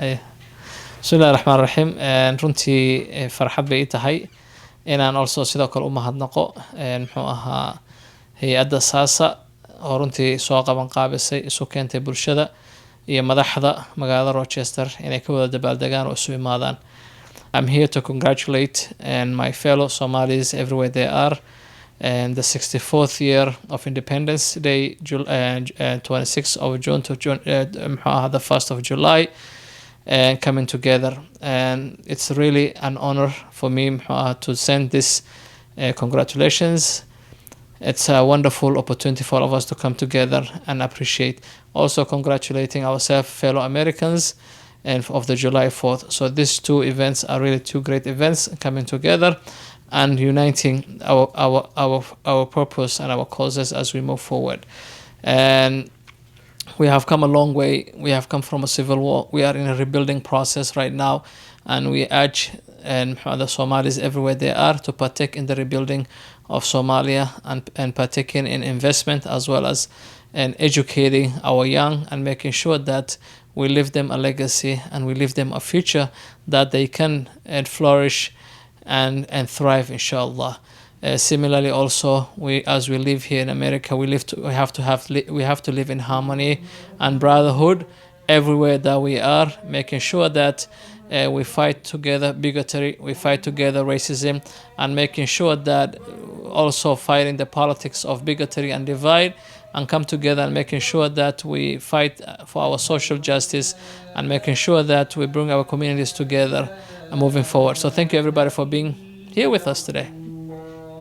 Bismillaahi Raxmaani Raxiim. Runtii farxad bay ii tahay inaan also sidoo kale u mahadnaqo muxuu ahaa hay-adda SASSA oo runtii soo qaban qaabisay isu keentay bulshada iyo madaxda magaalada Rochester inay ka wada dabaaldegaan oo isu imaadaan. I'm here to congratulate my fellow Somalis everywhere they are, and the 64th year of Independence Day, 26th of June to June, the 1st of July, and coming together. And it's really an honor for me to send this congratulations. It's a wonderful opportunity for all of us to come together and appreciate. Also congratulating ourselves, fellow Americans, and of the July 4th. So these two events are really two great events coming together and uniting our purpose and our causes as we move forward. And we have come a long way. We have come from a civil war. We are in a rebuilding process right now, and we urge the Somalis everywhere they are to partake in the rebuilding of Somalia and partaking in investment as well as educating our young and making sure that we leave them a legacy and we leave them a future that they can flourish and thrive, inshallah. Similarly, also, as we live here in America, we have to live in harmony and brotherhood everywhere that we are, making sure that we fight together bigotry, we fight together racism, and making sure that also fighting the politics of bigotry and divide, and come together and making sure that we fight for our social justice and making sure that we bring our communities together and moving forward. So thank you everybody for being here with us today.